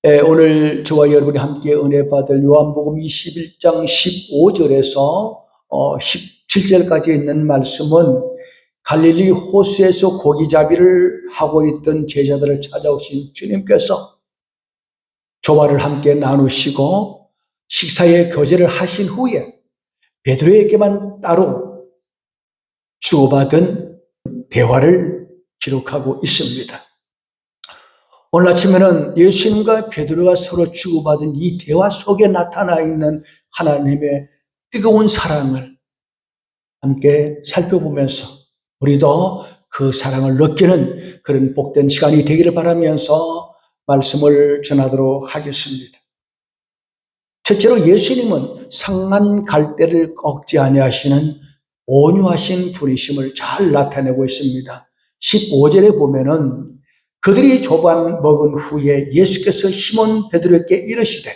오늘 저와 여러분이 함께 은혜 받을 요한복음 21장 15절에서 17절까지 있는 말씀은 갈릴리 호수에서 고기잡이를 하고 있던 제자들을 찾아오신 주님께서 조화를 함께 나누시고 식사의 교제를 하신 후에 베드로에게만 따로 주고받은 대화를 기록하고 있습니다. 오늘 아침에는 예수님과 베드로가 서로 주고받은 이 대화 속에 나타나 있는 하나님의 뜨거운 사랑을 함께 살펴보면서 우리도 그 사랑을 느끼는 그런 복된 시간이 되기를 바라면서 말씀을 전하도록 하겠습니다. 첫째로 예수님은 상한 갈대를 꺾지 아니하시는 온유하신 분이심을 잘 나타내고 있습니다. 15절에 보면은 그들이 조반 먹은 후에 예수께서 시몬 베드로에게 이르시되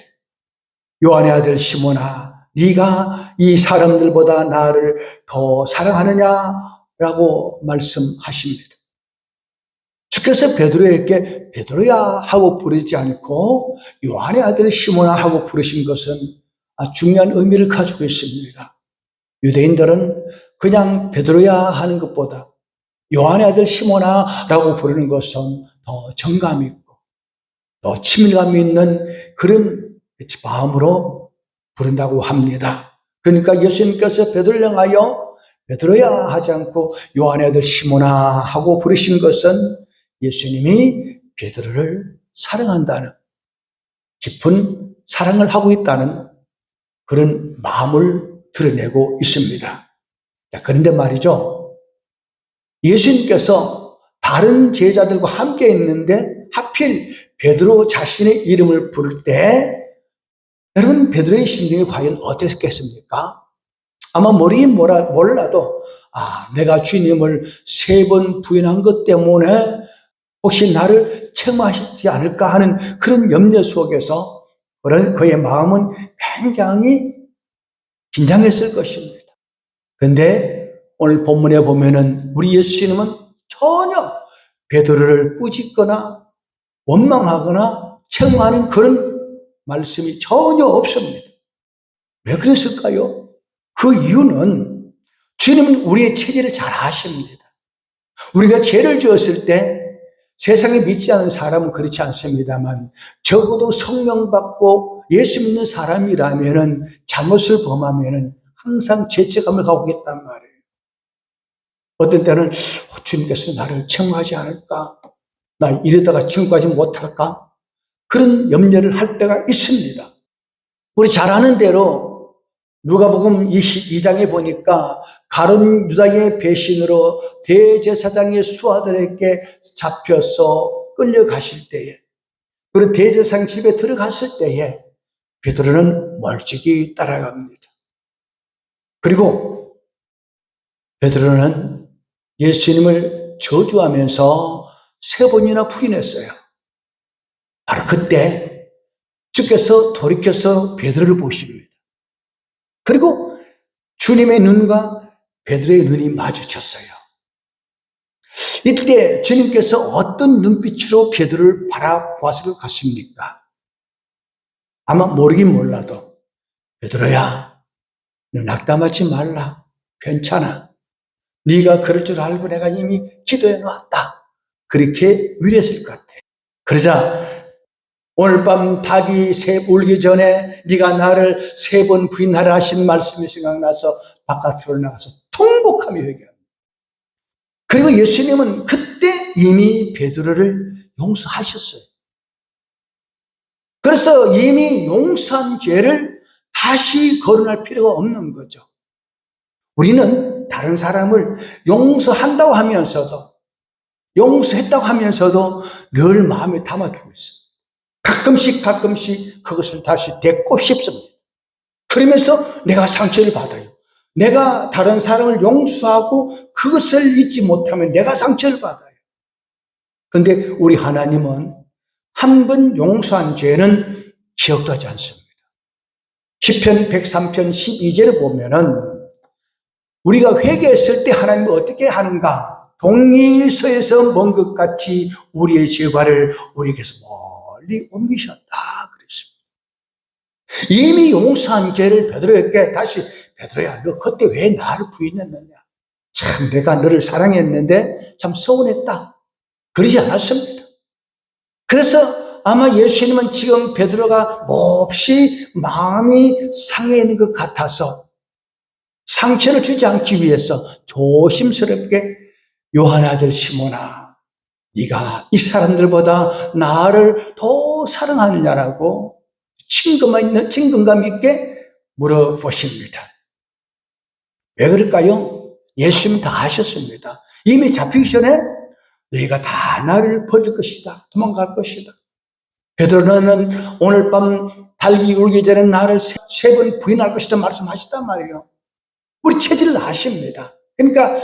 요한의 아들 시몬아 네가 이 사람들보다 나를 더 사랑하느냐라고 말씀하십니다. 주께서 베드로에게 베드로야 하고 부르지 않고 요한의 아들 시몬아 하고 부르신 것은 중요한 의미를 가지고 있습니다. 유대인들은 그냥 베드로야 하는 것보다 요한의 아들 시몬아 라고 부르는 것은 더 정감 있고 더 친밀감 있는 그런 마음으로 부른다고 합니다. 그러니까 예수님께서 베드로를 향하여 베드로야 하지 않고 요한의 아들 시몬아 하고 부르신 것은 예수님이 베드로를 사랑한다는 깊은 사랑을 하고 있다는 그런 마음을 드러내고 있습니다. 그런데 말이죠. 예수님께서 다른 제자들과 함께 있는데 하필 베드로 자신의 이름을 부를 때 여러분 베드로의 심정이 과연 어땠겠습니까? 아마 몰라도 내가 주님을 3번 부인한 것 때문에 혹시 나를 책망하시지 않을까 하는 그런 염려 속에서 그의 마음은 굉장히 긴장했을 것입니다. 그런데 오늘 본문에 보면은 우리 예수님은 전혀 베드로를 꾸짖거나 원망하거나 책망하는 그런 말씀이 전혀 없습니다. 왜 그랬을까요? 그 이유는 주님은 우리의 체질을 잘 아십니다. 우리가 죄를 지었을 때 세상에 믿지 않은 사람은 그렇지 않습니다만 적어도 성령 받고 예수 믿는 사람이라면은 잘못을 범하면은 항상 죄책감을 갖고 있단 말이에요. 어떤 때는 주님께서 나를 책망하지 않을까? 나 이러다가 지금까지 못할까? 그런 염려를 할 때가 있습니다. 우리 잘 아는 대로 누가복음 22장에 보니까 가룟 유다의 배신으로 대제사장의 수하들에게 잡혀서 끌려가실 때에 그리고 대제사장 집에 들어갔을 때에 베드로는 멀찍이 따라갑니다. 그리고 베드로는 예수님을 저주하면서 3번이나 부인했어요. 바로 그때 주께서 돌이켜서 베드로를 보십니다. 그리고 주님의 눈과 베드로의 눈이 마주쳤어요. 이때 주님께서 어떤 눈빛으로 베드로를 바라보았을 것 같습니까? 아마 모르긴 몰라도 베드로야, 너 낙담하지 말라. 괜찮아. 네가 그럴 줄 알고 내가 이미 기도해 놨다. 그렇게 위로했을 것 같아. 그러자 오늘 밤 닭이 울기 전에 네가 나를 3번 부인하라 하신 말씀이 생각나서 바깥으로 나가서 통곡하며 회개합니다. 그리고 예수님은 그때 이미 베드로를 용서하셨어요. 그래서 이미 용서한 죄를 다시 거론할 필요가 없는 거죠. 우리는 다른 사람을 용서한다고 하면서도 용서했다고 하면서도 늘 마음에 담아두고 있어요. 가끔씩 그것을 다시 데리고 싶습니다. 그러면서 내가 상처를 받아요. 내가 다른 사람을 용서하고 그것을 잊지 못하면 내가 상처를 받아요. 그런데 우리 하나님은 한 번 용서한 죄는 기억도 하지 않습니다. 시편 103편 12절에 보면은 우리가 회개했을 때 하나님은 어떻게 하는가? 동이서에서 먼 것 같이 우리의 죄과를 우리에게서 멀리 옮기셨다. 이미 용서한 죄를 베드로에게 다시, 베드로야, 너 그때 왜 나를 부인했느냐? 참 내가 너를 사랑했는데 참 서운했다. 그러지 않았습니다. 그래서 아마 예수님은 지금 베드로가 몹시 마음이 상해 있는 것 같아서 상처를 주지 않기 위해서 조심스럽게 요한의 아들 시몬아, 네가 이 사람들보다 나를 더 사랑하느냐라고 친근감 있게 물어보십니다. 왜 그럴까요? 예수님은 다 아셨습니다. 이미 잡히기 전에 너희가 다 나를 버릴 것이다. 도망갈 것이다. 베드로는 오늘 밤 달기 울기 전에 나를 세 번 부인할 것이다 말씀하셨단 말이에요. 우리 체질을 아십니다. 그러니까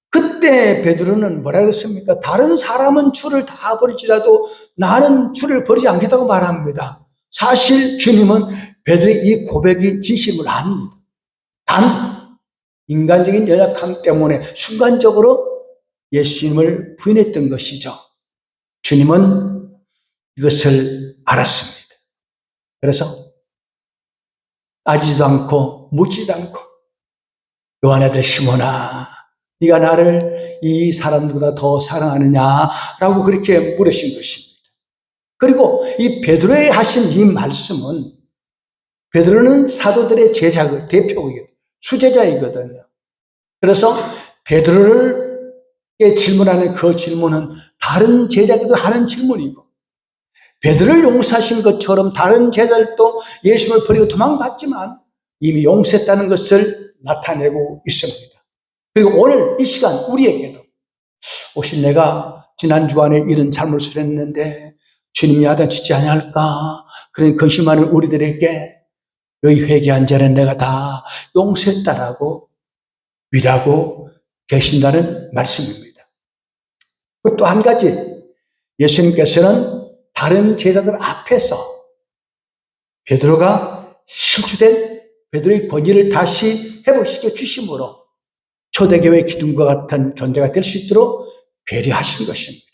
그때 베드로는 뭐라 그랬습니까? 다른 사람은 주를 다 버릴지라도 나는 주를 버리지 않겠다고 말합니다. 사실 주님은 베드로의 이 고백이 진심을 압니다. 단 인간적인 연약함 때문에 순간적으로 예수님을 부인했던 것이죠. 주님은 이것을 알았습니다. 그래서 따지지도 않고 묻지도 않고 요한의 아들 시몬아, 네가 나를 이 사람들보다 더 사랑하느냐라고 그렇게 물으신 것입니다. 그리고 이 베드로에 하신 이 말씀은, 베드로는 사도들의 제자 대표이거든요. 수제자이거든요. 그래서 베드로에게 질문하는 그 질문은 다른 제자들도 하는 질문이고, 베드로를 용서하신 것처럼 다른 제자들도 예수님을 버리고 도망갔지만 이미 용서했다는 것을 나타내고 있습니다. 그리고 오늘 이 시간 우리에게도 혹시 내가 지난 주간에 이런 잘못을 했는데 주님이 야단치지 아니할까 그런 근심하는 우리들에게 너희 회개한 자는 내가 다 용서했다라고 위라고 계신다는 말씀입니다. 또 한 가지, 예수님께서는 다른 제자들 앞에서 베드로가 실추된 베드로의 권위를 다시 회복시켜 주심으로 초대교회 기둥과 같은 존재가 될 수 있도록 배려하신 것입니다.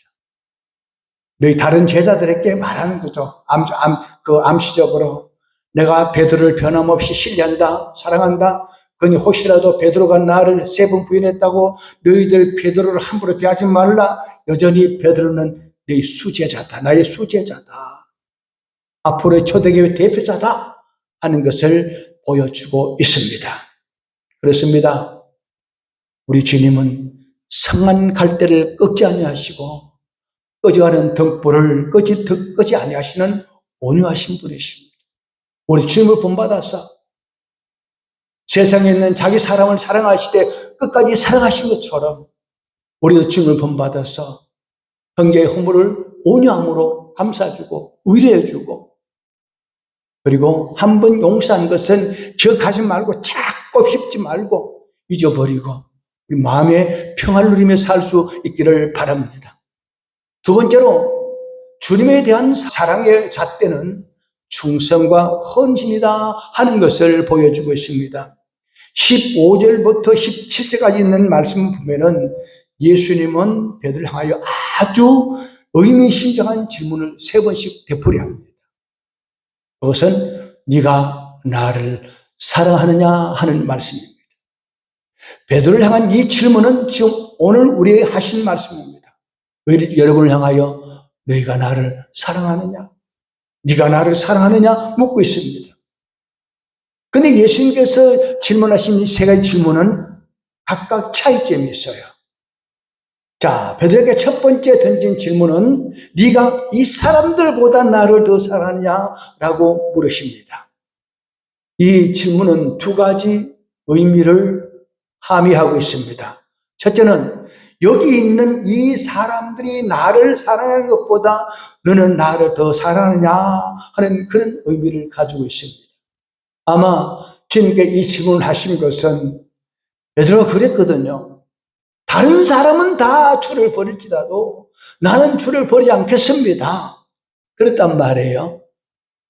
너희 다른 제자들에게 말하는 거죠. 암시적으로 내가 베드로를 변함없이 신뢰한다, 사랑한다. 그니 혹시라도 베드로가 나를 세 번 부인했다고 너희들 베드로를 함부로 대하지 말라. 여전히 베드로는 너희 수제자다, 나의 수제자다, 앞으로의 초대교회 대표자다 하는 것을 보여주고 있습니다. 그렇습니다. 우리 주님은 성한 갈대를 꺾지 아니하시고 꺼져가는 등불을 끄지 아니하시는 온유하신 분이십니다. 우리 주님을 본받아서 세상에 있는 자기 사람을 사랑하시되 끝까지 사랑하신 것처럼 우리도 주님을 본받아서 형제의 허물을 온유함으로 감싸주고 위로해주고, 그리고 한 번 용서한 것은 기억하지 말고 자꾸 씹지 말고 잊어버리고 우리 마음의 평화를 누리며 살 수 있기를 바랍니다. 두 번째로, 주님에 대한 사랑의 잣대는 충성과 헌신이다 하는 것을 보여주고 있습니다. 15절부터 17절까지 있는 말씀을 보면은 예수님은 베드로를 향하여 아주 의미심장한 질문을 세 번씩 되풀이합니다. 그것은 네가 나를 사랑하느냐 하는 말씀입니다. 베드로를 향한 이 질문은 지금 오늘 우리에게 하신 말씀입니다. 여러분을 향하여 너희가 나를 사랑하느냐, 네가 나를 사랑하느냐 묻고 있습니다. 그런데 예수님께서 질문하신 이 세 가지 질문은 각각 차이점이 있어요. 자, 베드로에게 첫 번째 던진 질문은 네가 이 사람들보다 나를 더 사랑하느냐라고 물으십니다. 이 질문은 두 가지 의미를 함의하고 있습니다. 첫째는 여기 있는 이 사람들이 나를 사랑하는 것보다 너는 나를 더 사랑하느냐 하는 그런 의미를 가지고 있습니다. 아마 주님께 이 질문을 하신 것은 베드로가 그랬거든요. 다른 사람은 다 주를 버릴지라도 나는 주를 버리지 않겠습니다. 그랬단 말이에요.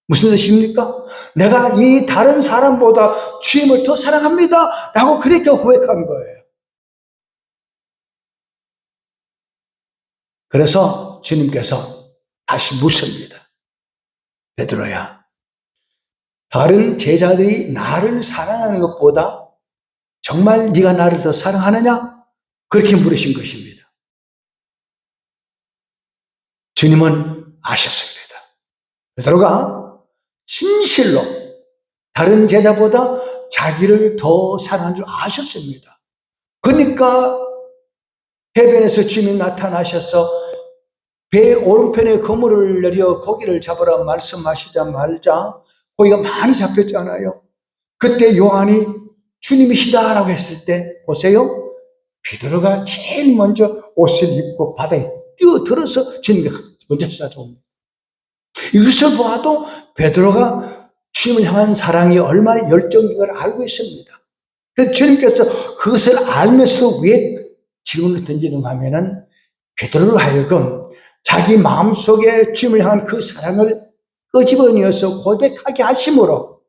무슨 뜻입니까? 내가 이 다른 사람보다 주님을 더 사랑합니다 라고 그렇게 고백한 거예요. 그래서 주님께서 다시 묻습니다. 베드로야, 다른 제자들이 나를 사랑하는 것보다 정말 네가 나를 더 사랑하느냐? 그렇게 물으신 것입니다. 주님은 아셨습니다. 베드로가 진실로 다른 제자보다 자기를 더 사랑하는 줄 아셨습니다. 그러니까 해변에서 주님이 나타나셔서 배 오른편에 그물을 내려 고기를 잡으라 말씀하시자마자 고기가 많이 잡혔잖아요. 그때 요한이 주님이시다라고 했을 때 보세요. 베드로가 제일 먼저 옷을 입고 바다에 뛰어들어서 주님께 먼저 찾아옵니다. 이것을 보아도 베드로가 주님을 향한 사랑이 얼마나 열정인 걸 알고 있습니다. 그래서 주님께서 그것을 알면서 왜 질문을 던지는가 하면은 베드로로 하여금 자기 마음속에 주님을 향한 그 사랑을 끄집어내어서 고백하게 하심으로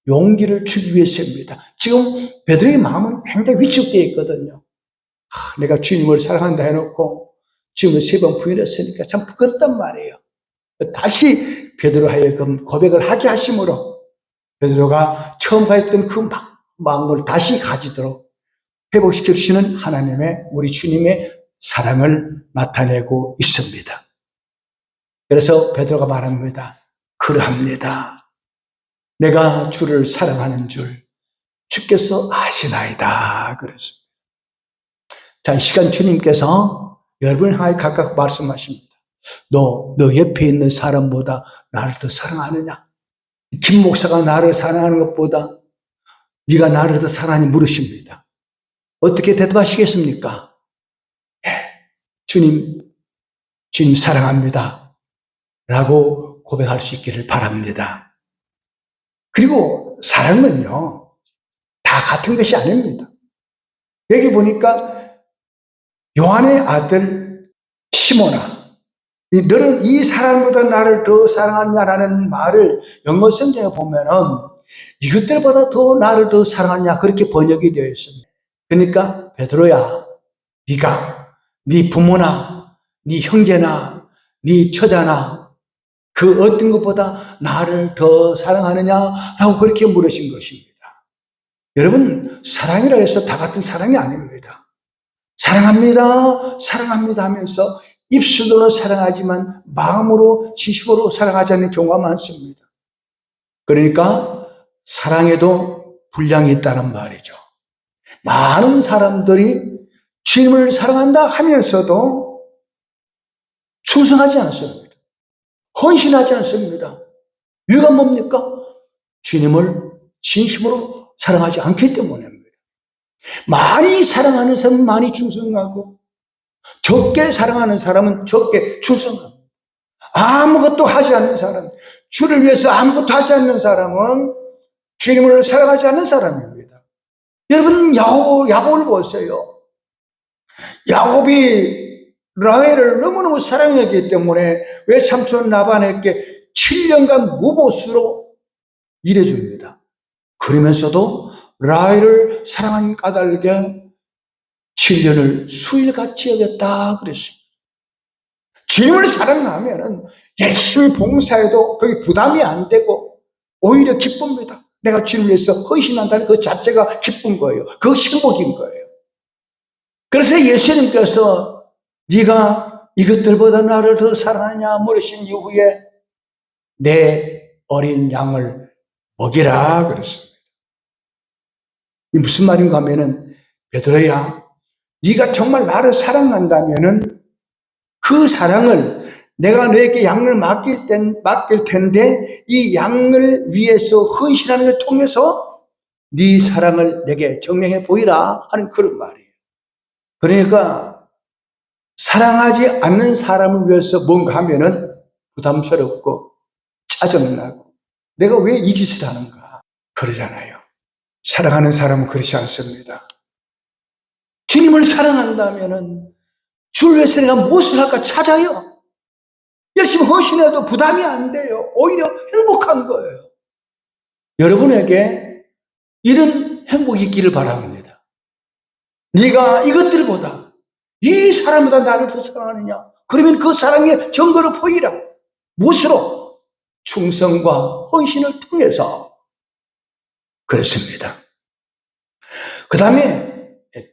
용기를 주기 위해서입니다. 지금 베드로의 마음은 굉장히 위축되어 있거든요. 내가 주님을 사랑한다 해놓고 주님을 3번 부인했으니까 참 부끄럽단 말이에요. 다시 베드로 하여금 고백을 하게 하심으로 베드로가 처음 가졌던 그 마음을 다시 가지도록 회복시켜 주시는 하나님의, 우리 주님의 사랑을 나타내고 있습니다. 그래서 베드로가 말합니다. 그러합니다. 내가 주를 사랑하는 줄 주께서 아시나이다. 그랬습니다. 자, 이 시간 주님께서 여러분을 향해 각각 말씀하십니다. 너 옆에 있는 사람보다 나를 더 사랑하느냐? 김 목사가 나를 사랑하는 것보다 네가 나를 더 사랑하니 물으십니다. 어떻게 대답하시겠습니까? 주님 사랑합니다. 라고 고백할 수 있기를 바랍니다. 그리고 사랑은요, 다 같은 것이 아닙니다. 여기 보니까 요한의 아들 시몬아, 너는 이 사람보다 나를 더 사랑하냐라는 말을 영어 성경에 보면은 이것들보다 더 나를 더 사랑하냐 그렇게 번역이 되어 있습니다. 그러니까 베드로야, 네가 네 부모나 네 형제나 네 처자나 그 어떤 것보다 나를 더 사랑하느냐라고 그렇게 물으신 것입니다. 여러분, 사랑이라 해서 다 같은 사랑이 아닙니다. 사랑합니다, 사랑합니다 하면서 입술로는 사랑하지만 마음으로 진심으로 사랑하지 않는 경우가 많습니다. 그러니까 사랑에도 분량이 있다는 말이죠. 많은 사람들이 주님을 사랑한다 하면서도 충성하지 않습니다. 헌신하지 않습니다. 이유가 뭡니까? 주님을 진심으로 사랑하지 않기 때문입니다. 많이 사랑하는 사람은 많이 충성하고 적게 사랑하는 사람은 적게 충성합니다. 아무것도 하지 않는 사람, 주를 위해서 아무것도 하지 않는 사람은 주님을 사랑하지 않는 사람입니다. 여러분, 야곱을 보세요. 야곱이 라헬을 너무너무 사랑했기 때문에 왜 삼손 라반에게 7년간 무보수로 일해줍니다. 그러면서도 라헬을 사랑한 까닭에 7년을 수일같이 여겼다 그랬습니다. 주님을 사랑하면은 열심히 봉사해도 그게 부담이 안 되고 오히려 기쁩니다. 내가 주님을 위해서 헌신한다는 그 자체가 기쁜 거예요. 그것이 행복인 거예요. 그래서 예수님께서 네가 이것들보다 나를 더 사랑하냐 물으신 이후에 내 어린 양을 먹이라 그랬습니다. 이 무슨 말인가 하면은 베드로야, 네가 정말 나를 사랑한다면은 그 사랑을 내가 너에게 양을 맡길 텐데 이 양을 위해서 헌신하는 걸 통해서 네 사랑을 내게 증명해 보이라 하는 그런 말이에요. 그러니까 사랑하지 않는 사람을 위해서 뭔가 하면은 부담스럽고 짜증나고 내가 왜 이 짓을 하는가 그러잖아요. 사랑하는 사람은 그렇지 않습니다. 주님을 사랑한다면은 주를 위해서 내가 무엇을 할까 찾아요. 열심히 헌신해도 부담이 안 돼요. 오히려 행복한 거예요. 여러분에게 이런 행복이 있기를 바랍니다. 네가 이것들보다 이 사람보다 나를 더 사랑하느냐? 그러면 그 사랑의 증거를 보이라. 무엇으로? 충성과 헌신을 통해서 그렇습니다. 그 다음에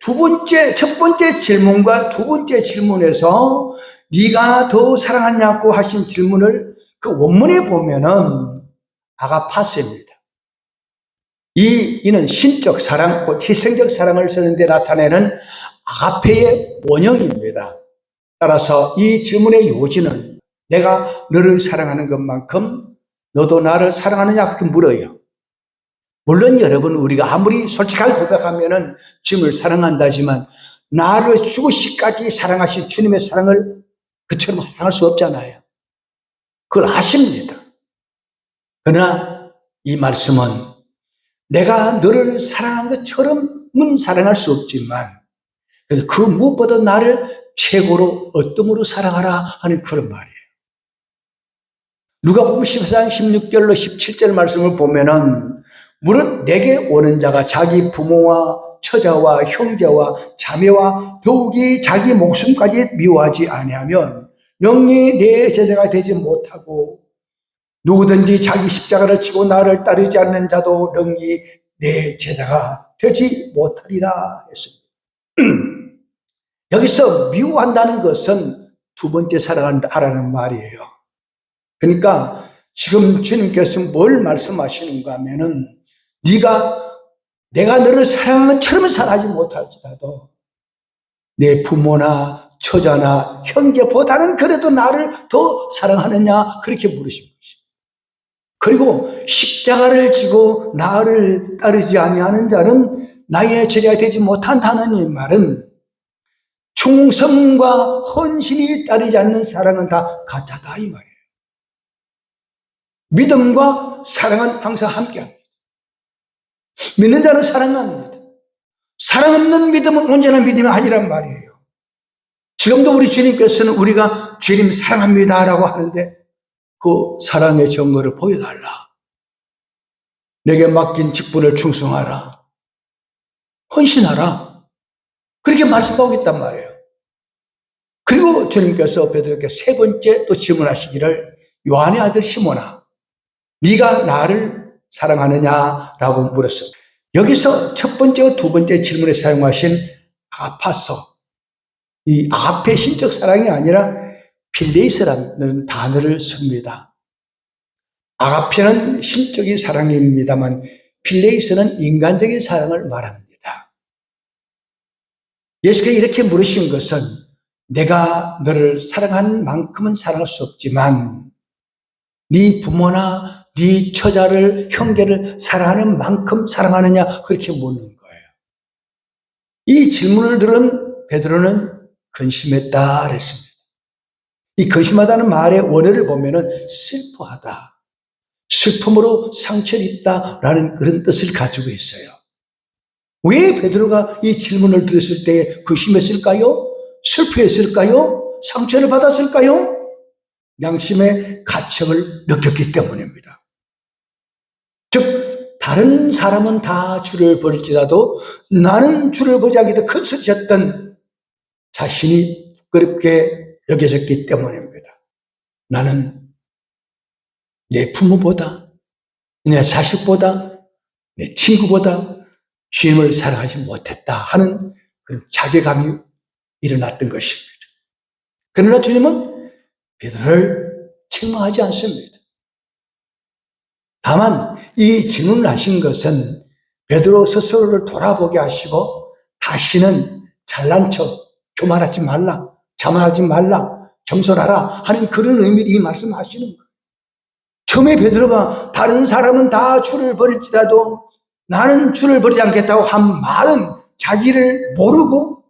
첫 번째 질문과 두 번째 질문에서 네가 더 사랑하냐고 하신 질문을 그 원문에 보면은 아가파스입니다. 이는 신적 사랑, 곧 희생적 사랑을 쓰는데 나타내는 아가페의 원형입니다. 따라서 이 질문의 요지는 내가 너를 사랑하는 것만큼 너도 나를 사랑하느냐 그렇게 물어요. 물론 여러분, 우리가 아무리 솔직하게 고백하면은 주님을 사랑한다지만 나를 죽으시까지 사랑하신 주님의 사랑을 그처럼 사랑할 수 없잖아요. 그걸 아십니다. 그러나 이 말씀은 내가 너를 사랑한 것처럼은 사랑할 수 없지만 그 무엇보다 나를 최고로 어떠므로 사랑하라 하는 그런 말이에요. 누가복음 14장 16절로 17절 말씀을 보면은 무릇 내게 오는 자가 자기 부모와 처자와 형제와 자매와 더욱이 자기 목숨까지 미워하지 아니하면 영리 내 제자가 되지 못하고 누구든지 자기 십자가를 지고 나를 따르지 않는 자도 영리 내 제자가 되지 못하리라 했습니다. 여기서 미워한다는 것은 두 번째 사랑하라는 말이에요. 그러니까 지금 주님께서 뭘 말씀하시는가 하면은 내가 너를 사랑한 것처럼 사랑하지 못할지라도 내 부모나 처자나 형제보다는 그래도 나를 더 사랑하느냐 그렇게 물으신 것입니다. 그리고 십자가를 지고 나를 따르지 아니하는 자는 나의 제자가 되지 못한다는 이 말은 충성과 헌신이 따르지 않는 사랑은 다 가짜다 이 말이에요. 믿음과 사랑은 항상 함께합니다. 믿는 자는 사랑합니다. 사랑 없는 믿음은 온전한 믿음이 아니란 말이에요. 지금도 우리 주님께서는 우리가 주님 사랑합니다라고 하는데 그 사랑의 증거를 보여달라. 내게 맡긴 직분을 충성하라. 헌신하라. 그렇게 말씀하고 있단 말이에요. 그리고 주님께서 베드로에게 세 번째 또 질문하시기를 요한의 아들 시몬아, 네가 나를 사랑하느냐라고 물었습니다. 여기서 첫 번째와 두 번째 질문에 사용하신 아가파서, 이 아가페 신적 사랑이 아니라 필레이스라는 단어를 씁니다. 아가페는 신적인 사랑입니다만 필레이스는 인간적인 사랑을 말합니다. 예수께서 이렇게 물으신 것은 내가 너를 사랑하는 만큼은 사랑할 수 없지만 네 부모나 네 처자를, 형제를 사랑하는 만큼 사랑하느냐 그렇게 묻는 거예요. 이 질문을 들은 베드로는 근심했다 그랬습니다. 이 근심하다는 말의 원어를 보면은 슬퍼하다, 슬픔으로 상처를 입다라는 그런 뜻을 가지고 있어요. 왜 베드로가 이 질문을 들었을 때 근심했을까요? 슬퍼했을까요? 상처를 받았을까요? 양심의 가책을 느꼈기 때문입니다. 즉 다른 사람은 다 주를 버릴지라도 나는 주를 보지 않게 큰 소리 쳤던 자신이 부끄럽게 여겨졌기 때문입니다. 나는 내 부모보다, 내 자식보다, 내 친구보다 주님을 사랑하지 못했다 하는 그런 자괴감이 일어났던 것입니다. 그러나 주님은 베드로를 책망하지 않습니다. 다만 이 질문을 하신 것은 베드로 스스로를 돌아보게 하시고 다시는 잘난 척, 교만하지 말라, 자만하지 말라, 겸손하라 하는 그런 의미로 이 말씀을 하시는 거예요. 처음에 베드로가 다른 사람은 다 주를 버릴지라도 나는 주를 버리지 않겠다고 한 말은 자기를 모르고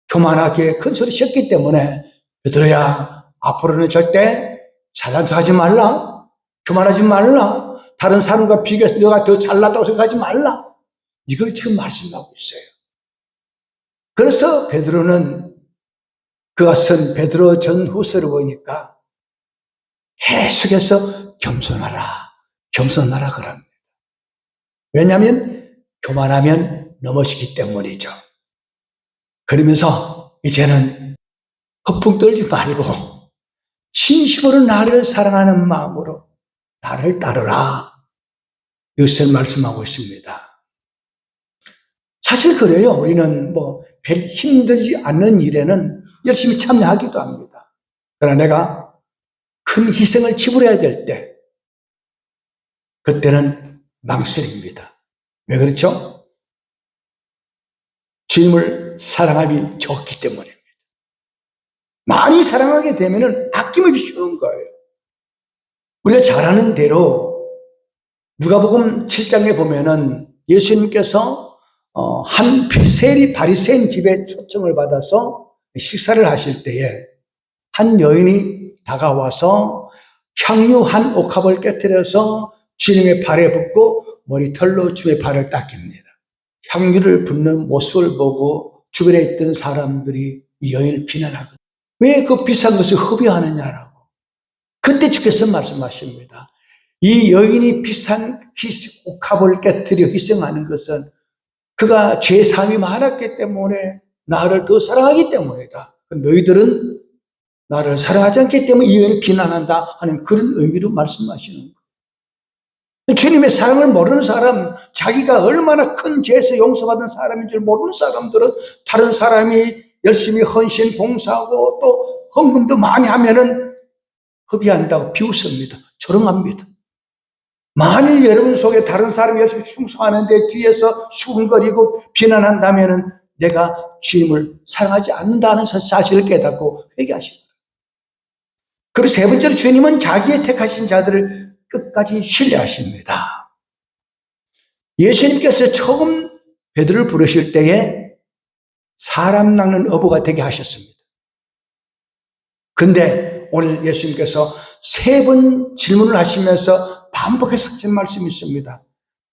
교만하게 큰 소리 쳤기 때문에 베드로야, 앞으로는 절대 잘난 척하지 말라, 교만하지 말라, 다른 사람과 비교해서 너가 더 잘났다고 생각하지 말라, 이걸 지금 말씀하고 있어요. 그래서 베드로는 그가 쓴 베드로 전후서를 보니까 계속해서 겸손하라, 겸손하라 그럽니다. 왜냐하면 교만하면 넘어지기 때문이죠. 그러면서 이제는 허풍 떨지 말고 진심으로 나를 사랑하는 마음으로 나를 따르라. 이것을 말씀하고 있습니다. 사실 그래요. 우리는 별 힘들지 않는 일에는 열심히 참여하기도 합니다. 그러나 내가 큰 희생을 지불해야 될 때, 그때는 망설입니다. 왜 그렇죠? 주님을 사랑함이 적기 때문입니다. 많이 사랑하게 되면 아낌없이 쉬운 거예요. 우리가 잘 아는 대로 누가복음 7장에 보면은 예수님께서 한 세리 바리새인 집에 초청을 받아서 식사를 하실 때에 한 여인이 다가와서 향유 한 옥합을 깨뜨려서 주님의 발에 붓고 머리털로 주의 발을 닦입니다. 향유를 붓는 모습을 보고 주변에 있던 사람들이 이 여인을 비난하거든요. 왜 그 비싼 것을 흡입하느냐라고. 그때 주께서 말씀하십니다. 이 여인이 비싼 옥합을 깨뜨려 희생하는 것은 그가 죄사함이 많았기 때문에 나를 더 사랑하기 때문이다. 너희들은 나를 사랑하지 않기 때문에 이 여인을 비난한다 하는 그런 의미로 말씀하시는 거예요. 주님의 사랑을 모르는 사람, 자기가 얼마나 큰 죄에서 용서받은 사람인 줄 모르는 사람들은 다른 사람이 열심히 헌신 봉사하고 또 헌금도 많이 하면은 흡의한다고 비웃습니다. 조롱합니다. 만일 여러분 속에 다른 사람이 열심히 충성하는데 뒤에서 수근거리고 비난한다면은 내가 주님을 사랑하지 않는다는 사실을 깨닫고 회개하십니다. 그리고 세 번째로 주님은 자기의 택하신 자들을 끝까지 신뢰하십니다. 예수님께서 처음 베드로를 부르실 때에 사람 낚는 어부가 되게 하셨습니다. 근데 오늘 예수님께서 세 번 질문을 하시면서 반복해서 하신 말씀이 있습니다.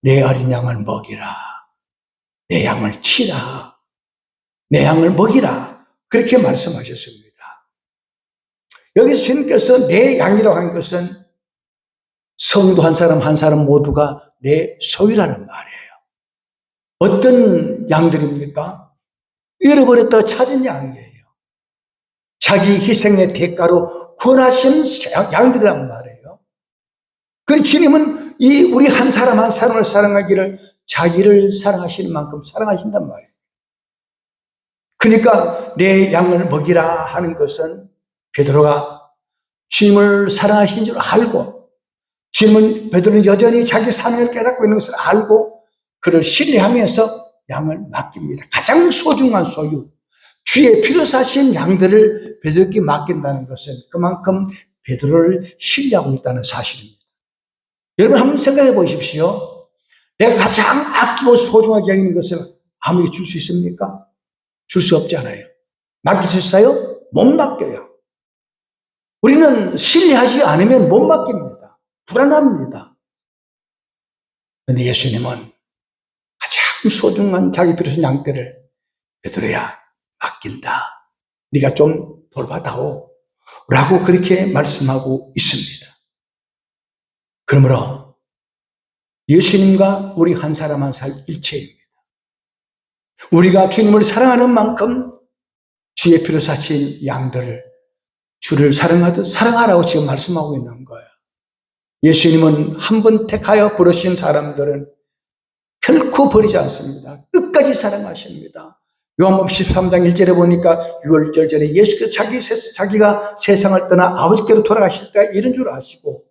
내 어린 양을 먹이라. 내 양을 치라. 내 양을 먹이라. 그렇게 말씀하셨습니다. 여기서 주님께서 내 양이라고 한 것은 성도 한 사람 한 사람 모두가 내 소유라는 말이에요. 어떤 양들입니까? 잃어버렸다가 찾은 양이에요. 자기 희생의 대가로 구원하신 양들이란 말이에요. 그 주님은 우리 한 사람 한 사람을 사랑하기를 자기를 사랑하시는 만큼 사랑하신단 말이에요. 그러니까 내 양을 먹이라 하는 것은 베드로가 주님을 사랑하신 줄 알고 주님은 베드로는 여전히 자기 사명을 깨닫고 있는 것을 알고 그를 신뢰하면서 양을 맡깁니다. 가장 소중한 소유, 주의 필요 사신 양들을 베드로에게 맡긴다는 것은 그만큼 베드로를 신뢰하고 있다는 사실입니다. 여러분 한번 생각해 보십시오. 내가 가장 아끼고 소중하게 여기는 것을 아무에게 줄 수 있습니까? 줄 수 없잖아요. 맡길 수 있어요? 못 맡겨요. 우리는 신뢰하지 않으면 못 맡깁니다. 불안합니다. 그런데 예수님은 가장 소중한 자기 필요한 양떼를 베드로야 맡긴다. 네가 좀 돌봐다오. 라고 그렇게 말씀하고 있습니다. 그러므로 예수님과 우리 한 사람 한 사람 일체입니다. 우리가 주님을 사랑하는 만큼 주의 피로 사신 양들을 주를 사랑하듯 사랑하라고 지금 말씀하고 있는 거예요. 예수님은 한 번 택하여 부르신 사람들은 결코 버리지 않습니다. 끝까지 사랑하십니다. 요한복음 13장 1절에 보니까 6월 절에 예수께서 자기가 세상을 떠나 아버지께로 돌아가실 때 이런 줄 아시고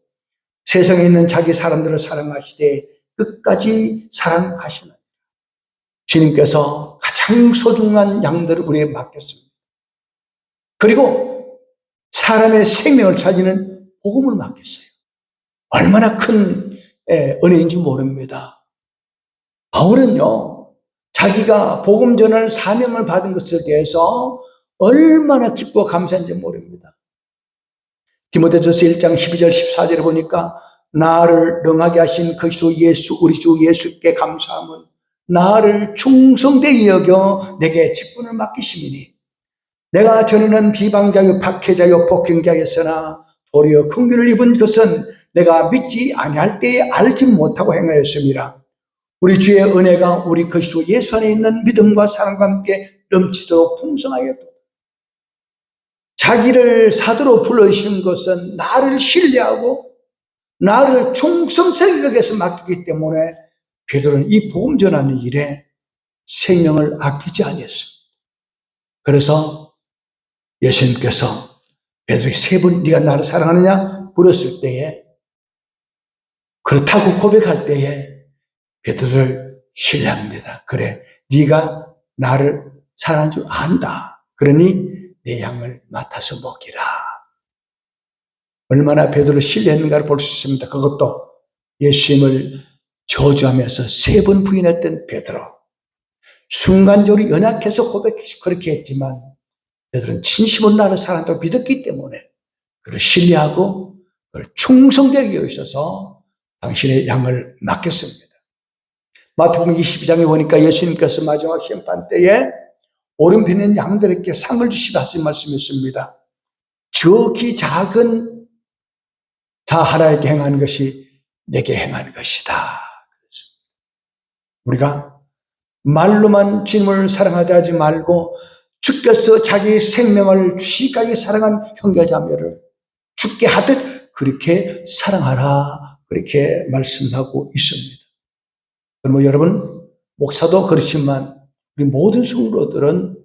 세상에 있는 자기 사람들을 사랑하시되 끝까지 사랑하시는 주님께서 가장 소중한 양들을 우리에게 맡겼습니다. 그리고 사람의 생명을 살리는 복음을 맡겼어요. 얼마나 큰 은혜인지 모릅니다. 바울은요, 자기가 복음 전할 사명을 받은 것에 대해서 얼마나 기뻐 감사한지 모릅니다. 디모데전서 1장 12절 14절에 보니까 나를 능하게 하신 그리스도 예수 우리 주 예수께 감사함은 나를 충성되게 여겨 내게 직분을 맡기심이니 내가 전에는 비방자요 박해자요 폭행자였으나 도리어 긍휼을 입은 것은 내가 믿지 아니할 때에 알지 못하고 행하였음이라. 우리 주의 은혜가 우리 그리스도 예수 안에 있는 믿음과 사랑과 함께 넘치도록 풍성하였다. 자기를 사도로 불러주신 것은 나를 신뢰하고 나를 충성스럽게 맡기기 때문에 베드로는 이 복음 전하는 일에 생명을 아끼지 아니했습니다. 그래서 예수님께서 베드로에게 3번 네가 나를 사랑하느냐 물었을 때에 그렇다고 고백할 때에 베드로를 신뢰합니다. 그래, 네가 나를 사랑하는 줄 안다. 그러니 내 양을 맡아서 먹이라. 얼마나 베드로를 신뢰했는가를 볼 수 있습니다. 그것도 예수님을 저주하면서 3번 부인했던 베드로. 순간적으로 연약해서 그렇게 했지만 베드로는 진심으로 나를 사랑한다고 믿었기 때문에 그를 신뢰하고 그를 충성되게 여기셔서 당신의 양을 맡겼습니다. 마태복음 22장에 보니까 예수님께서 마지막 심판 때에 오른편에 있는 양들에게 상을 주시다 하신 말씀이 있습니다. 지극히 작은 자 하나에게 행한 것이 내게 행한 것이다. 우리가 말로만 주님을 사랑하다 하지 말고 주께서 자기 생명을 주시기까지 사랑한 형제자매를 죽게 하듯 그렇게 사랑하라, 그렇게 말씀하고 있습니다. 그럼 여러분, 목사도 그렇지만 우리 모든 성도들은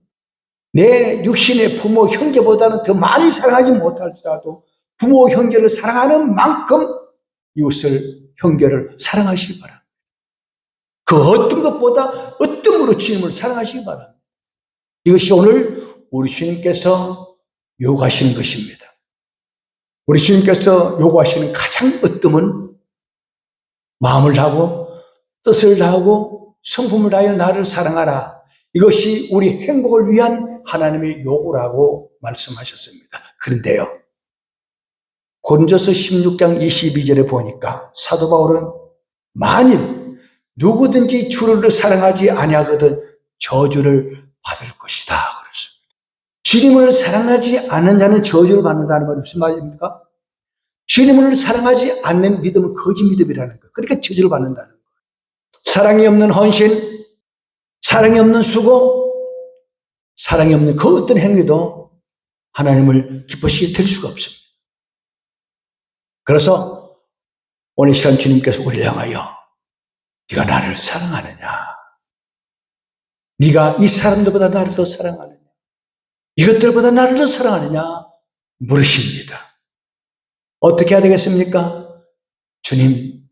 내 육신의 부모 형제보다는 더 많이 사랑하지 못할지라도 부모 형제를 사랑하는 만큼 이웃을 형제를 사랑하시기 바랍니다. 그 어떤 것보다 어떤으로 주님을 사랑하시기 바랍니다. 이것이 오늘 우리 주님께서 요구하시는 것입니다. 우리 주님께서 요구하시는 가장 어뜸은 마음을 다하고 뜻을 다하고 성품을 다하여 나를 사랑하라. 이것이 우리 행복을 위한 하나님의 요구라고 말씀하셨습니다. 그런데요, 고린도서 16장 22절에 보니까 사도 바울은 만일 누구든지 주를 사랑하지 아니하거든 저주를 받을 것이다 그랬습니다. 주님을 사랑하지 않는 자는 저주를 받는다는 말이 무슨 말입니까? 주님을 사랑하지 않는 믿음은 거짓 믿음이라는 거예요. 그러니까 저주를 받는다는 거예요. 사랑이 없는 헌신, 사랑이 없는 수고, 사랑이 없는 그 어떤 행위도 하나님을 기쁘시게 될 수가 없습니다. 그래서 오늘 시간 주님께서 우리를 향하여 네가 나를 사랑하느냐, 네가 이 사람들보다 나를 더 사랑하느냐, 이것들보다 나를 더 사랑하느냐 물으십니다. 어떻게 해야 되겠습니까? 주님,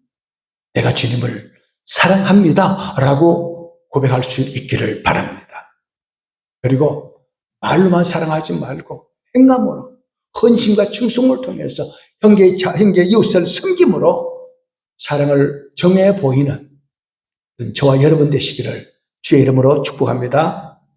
내가 주님을 사랑합니다 라고 고백할 수 있기를 바랍니다. 그리고 말로만 사랑하지 말고 행함으로 헌신과 충성을 통해서 형제 이웃을 섬김으로 사랑을 정해 보이는 저와 여러분 되시기를 주의 이름으로 축복합니다.